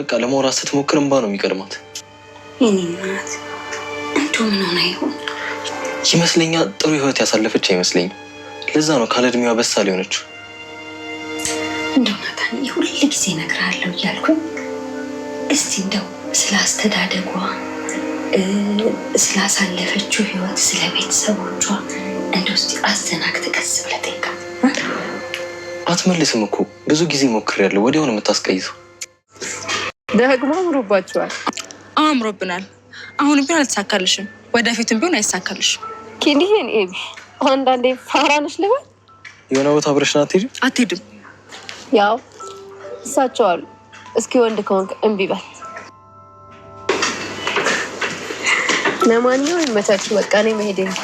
በቃ ለማውራት ስትሞክር እንባ ነው የሚቀድማት። የኔ እናት እንደው ምን ሆነ ይሆን? ይመስለኛል ጥሩ ህይወት ያሳለፈች አይመስለኝም። ለዛ ነው ካለ እድሜዋ በሳል የሆነችው። እንደው ናታን ሁሉ ጊዜ እነግርሃለሁ እያልኩኝ እስቲ እንደው ስለ አስተዳደጓ ስላሳለፈችው ህይወት ስለ ቤተሰቦቿ እንደው እስቲ አዘናግተህ ቀስ ብለህ ጠይቃት። አትመልስም እኮ ብዙ ጊዜ ሞክሬያለሁ። ወዲያው ነው የምታስቀይሰው። ደግሞ አምሮባችኋል። አምሮብናል። አሁን ቢሆን አልተሳካልሽም፣ ወደፊትም ቢሆን አይሳካልሽም። ኪኒን ኤቢ አንዳንዴ ፋራንሽ ልበል። የሆነ ቦታ አብረሽን አትሄድም? አትሄድም። ያው እሳቸው አሉ። እስኪ ወንድ ከሆንክ እምቢ በል። ለማንኛውም ይመቻችሁ። በቃ እኔ መሄዴ ነው።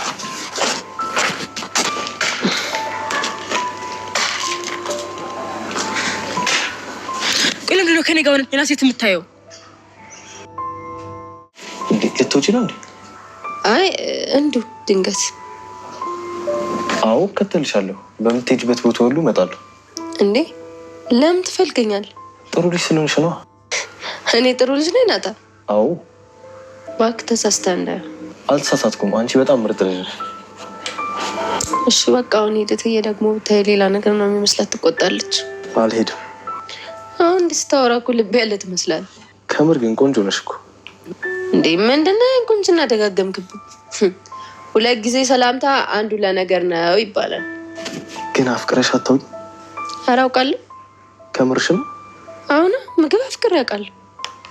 ለምንድን ነው ከኔ ጋር ሌላ ሴት የምታየው? ልትወጪ ነው እንዴ? አይ እንዱ ድንገት። አዎ እከተልሻለሁ። በምትሄጂበት ቦታ ሁሉ እመጣለሁ። እንዴ ለምን ትፈልገኛል? ጥሩ ልጅ ስለሆንሽ ነው። እኔ ጥሩ ልጅ ነኝ ናታ? አዎ። እባክህ ተሳስተህ እንዳይ። አልተሳሳትኩም። አንቺ በጣም ምርጥ ልጅ ነሽ። እሺ በቃ አሁን ሄደትዬ ደግሞ ብታይ ሌላ ነገር ነው የሚመስላት። ትቆጣለች። አልሄድም። አሁን እንዲህ ስታወራ እኮ ልብ ያለ ትመስላለህ። ከምር ግን ቆንጆ ነሽ እኮ። እንዴ ምንድን ነው ቁንጅና ደጋገምክብኝ? ሁለት ጊዜ ሰላምታ አንዱ ለነገር ነው ይባላል። ግን አፍቅረሽ አታውቂም? ኧረ አውቃለሁ። ከምርሽ ነው? አሁን ምግብ አፍቅሬ አውቃለሁ።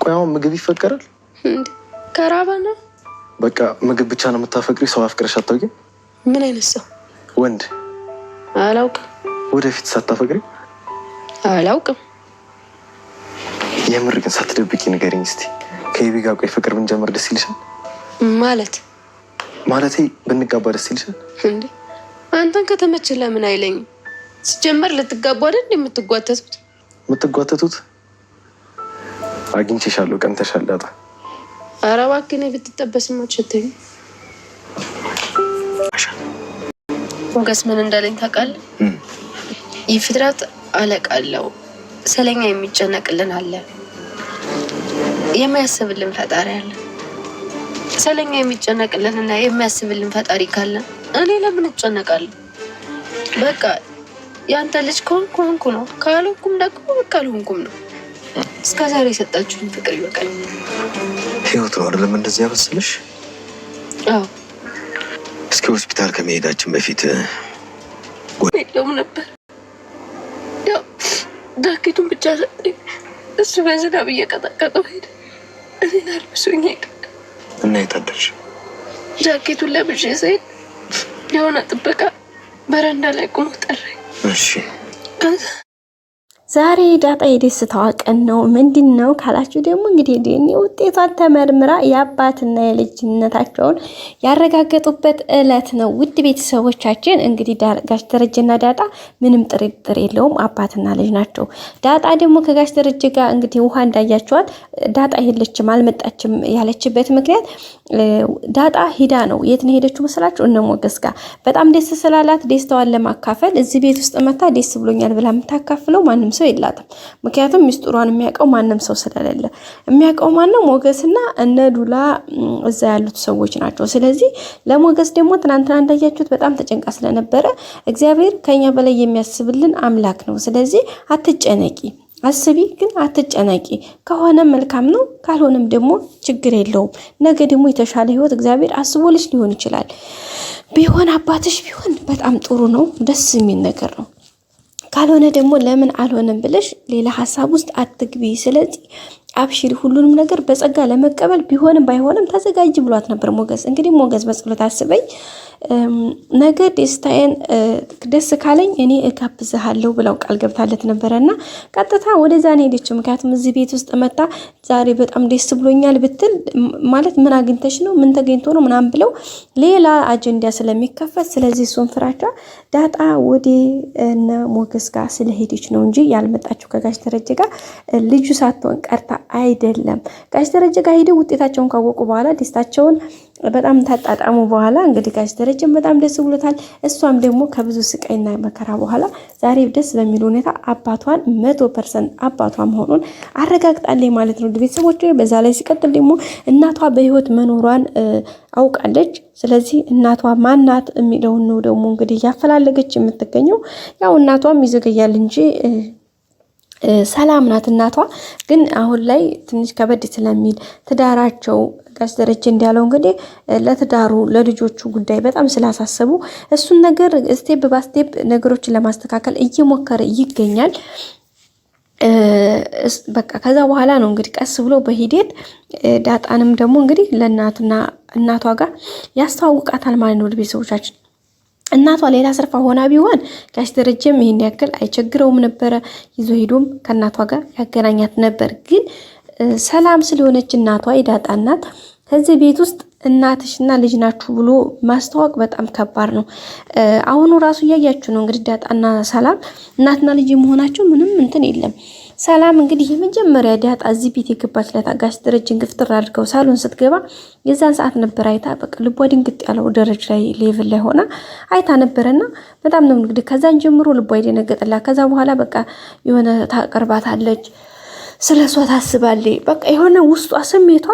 ቆይ አሁን ምግብ ይፈቀራል እንዴ? ከራባ ነው። በቃ ምግብ ብቻ ነው የምታፈቅሪ? ሰው አፍቅረሽ አታውቂም? ምን አይነት ሰው? ወንድ? አላውቅም። ወደፊት ሳታፈቅሪ? አላውቅም። የምር ግን ሳትደብቂ ንገሪኝ እስቲ። ከይቢ ጋር ቆይ ፍቅር ብንጀምር ደስ ይልሻል? ማለቴ ብንጋባ ደስ ይልሻል? እንዴ አንተን ከተመቸህ ለምን አይለኝም? ሲጀመር ልትጋባ አይደል የምትጓተቱት? የምትጓተቱት? አግኝቼሻለሁ። ቀንተሻል ዳጣ። ኧረ እባክህ እኔ ብትጠበስም አትሸተኝም። ሞገስ ምን እንዳለኝ ታውቃለህ? የፍጥረት አለቃ አለው። ስለኛ የሚጨነቅልን አለ፣ የሚያስብልን ፈጣሪ አለ። ስለኛ የሚጨነቅልን እና የሚያስብልን ፈጣሪ ካለ እኔ ለምን እጨነቃለሁ? በቃ ያንተ ልጅ ከሆንኩ ነው፣ ካልሆንኩም ደግሞ በቃ አልሆንኩም ነው። እስከዛሬ የሰጣችሁኝ ፍቅር ይበቃል። ህይወት ነው አይደለም እንደዚህ ያበስልሽ? አዎ። እስኪ ሆስፒታል ከመሄዳችን በፊት ሄደውም ነበር። ያው ጃኬቱን ብቻ ሰጠኝ። እሱ በዝናብ እየቀጠቀጠው ሄደ። እኔን አልብሶኝ ሄደ። እና የታደርሽ? ጃኬቱን ለብሼ ስሄድ የሆነ ጥበቃ በረንዳ ላይ ቆሞ ጠራኝ። እሺ ዛሬ ዳጣ የደስታዋ ቀን ነው። ምንድን ነው ካላችሁ ደግሞ እንግዲህ ዲኤንኤ ውጤቷን ተመርምራ የአባትና የልጅነታቸውን ያረጋገጡበት እለት ነው። ውድ ቤተሰቦቻችን እንግዲህ ጋሽ ደረጀና ዳጣ ምንም ጥርጥር የለውም አባትና ልጅ ናቸው። ዳጣ ደግሞ ከጋሽ ደረጀ ጋር እንግዲህ ውሃ እንዳያቸዋት ዳጣ የለችም አልመጣችም ያለችበት ምክንያት ዳጣ ሂዳ ነው። የት ነው ሄደችው መሰላችሁ? እነ ሞገስ ጋር በጣም ደስ ስላላት ደስታዋን ለማካፈል እዚህ ቤት ውስጥ መታ ደስ ብሎኛል ብላ የምታካፍለው ማንም ሰው የላትም። ምክንያቱም ሚስጥሯን የሚያውቀው ማንም ሰው ስለሌለ የሚያውቀው ማነው? ሞገስና እነ ዱላ እዛ ያሉት ሰዎች ናቸው። ስለዚህ ለሞገስ ደግሞ ትናንትና እንዳያችሁት በጣም ተጨንቃ ስለነበረ እግዚአብሔር ከኛ በላይ የሚያስብልን አምላክ ነው። ስለዚህ አትጨነቂ፣ አስቢ ግን አትጨነቂ። ከሆነ መልካም ነው፣ ካልሆነም ደግሞ ችግር የለውም። ነገ ደግሞ የተሻለ ህይወት እግዚአብሔር አስቦልሽ ሊሆን ይችላል። ቢሆን አባትሽ ቢሆን በጣም ጥሩ ነው፣ ደስ የሚል ነገር ነው። ካልሆነ ደግሞ ለምን አልሆነም ብለሽ ሌላ ሀሳብ ውስጥ አትግቢ። ስለዚህ አብሽሪ፣ ሁሉንም ነገር በጸጋ ለመቀበል ቢሆንም ባይሆንም ተዘጋጅ ብሏት ነበር ሞገስ። እንግዲህ ሞገስ በጸሎት አስበኝ፣ ነገ ደስታዬን ደስ ካለኝ እኔ እጋብዝሃለሁ ብለው ቃል ገብታለት ነበረና ቀጥታ ወደዛ ነው ሄደችው። ምክንያቱም እዚህ ቤት ውስጥ መጣ ዛሬ በጣም ደስ ብሎኛል ብትል ማለት ምን አግኝተሽ ነው ምን ተገኝቶ ነው ምናምን ብለው ሌላ አጀንዳ ስለሚከፈት፣ ስለዚህ እሱን ፍራቻ ዳጣ ወደ እነ ሞገስ ጋር ስለሄደች ነው እንጂ ያልመጣችው ከጋሽ ደረጀ ጋር ልጁ ሳትሆን ቀርታ አይደለም። ጋሽ ደረጀ ጋር ሄደው ውጤታቸውን ካወቁ በኋላ ደስታቸውን በጣም ታጣጣሙ በኋላ እንግዲህ ጋሽ ደረጀ ደረጀም በጣም ደስ ብሎታል። እሷም ደግሞ ከብዙ ስቃይና መከራ በኋላ ዛሬ ደስ በሚል ሁኔታ አባቷን 100% አባቷ መሆኑን አረጋግጣለች ማለት ነው ቤተሰቦች። በዛ ላይ ሲቀጥል ደግሞ እናቷ በህይወት መኖሯን አውቃለች። ስለዚህ እናቷ ማናት የሚለውን ነው ደግሞ እንግዲህ ያፈላለገች የምትገኘው። ያው እናቷም ይዘገያል እንጂ ሰላም ናት እናቷ። ግን አሁን ላይ ትንሽ ከበድ ስለሚል ትዳራቸው ጋሽ ደረጀ እንዳለው እንግዲህ ለትዳሩ ለልጆቹ ጉዳይ በጣም ስላሳሰቡ እሱን ነገር ስቴፕ ባስቴፕ ነገሮችን ለማስተካከል እየሞከረ ይገኛል። በቃ ከዛ በኋላ ነው እንግዲህ ቀስ ብሎ በሂደት ዳጣንም ደግሞ እንግዲህ እናቷ ጋር ያስተዋውቃታል ማለት ነው ቤተሰቦቻችን። እናቷ ሌላ ስርፋ ሆና ቢሆን ጋሽ ደረጀም ይሄን ያክል አይቸግረውም ነበረ፣ ይዞ ሄዶም ከእናቷ ጋር ያገናኛት ነበር። ግን ሰላም ስለሆነች እናቷ የዳጣ እናት ከዚህ ቤት ውስጥ እናትሽና ልጅ ናችሁ ብሎ ማስተዋወቅ በጣም ከባድ ነው። አሁኑ ራሱ እያያችሁ ነው እንግዲህ ዳጣና ሰላም እናትና ልጅ መሆናቸው ምንም እንትን የለም። ሰላም እንግዲህ የመጀመሪያ ዳጣ እዚህ ቤት የገባች ለታጋሽ ደረጀን ግፍትር አድርገው ሳሎን ስትገባ የዛን ሰዓት ነበር አይታ በቃ ልቧ ድንግጥ ያለው ደረጃ ላይ ሌቭል ላይ ሆና አይታ ነበረና በጣም ነው እንግዲህ ከዛን ጀምሮ ልቧ ይደነገጥላት። ከዛ በኋላ በቃ የሆነ ታቀርባታለች፣ ስለሷ ታስባለች። በቃ የሆነ ውስጧ ስሜቷ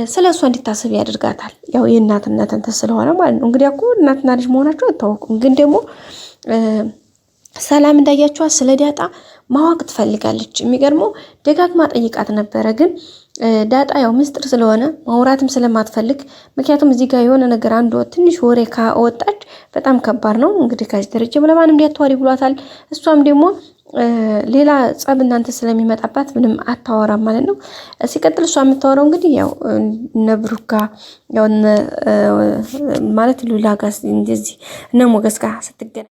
ስለሷ እንዲታስብ ያደርጋታል። ያው የእናትነት እንትን ስለሆነ ማለት ነው። እንግዲህ እኮ እናትና ልጅ መሆናቸው አይታወቁም። ግን ደግሞ ሰላም እንዳያችኋት ስለ ዳጣ ማወቅ ትፈልጋለች። የሚገርመው ደጋግማ ጠይቃት ነበረ። ግን ዳጣ ያው ምስጢር ስለሆነ ማውራትም ስለማትፈልግ ምክንያቱም እዚህ ጋር የሆነ ነገር አንድ ትንሽ ወሬ ካወጣች በጣም ከባድ ነው። እንግዲህ ጋሽ ደረጀ ለማንም እንዲያተዋሪ ብሏታል። እሷም ደግሞ ሌላ ጸብ እናንተ ስለሚመጣባት ምንም አታወራም ማለት ነው። ሲቀጥል እሷ የምታወራው እንግዲህ ያው ነብሩካ ያው ማለት ሉላ ጋር እንደዚህ እነ ሞገስ ጋር ስትገናኝ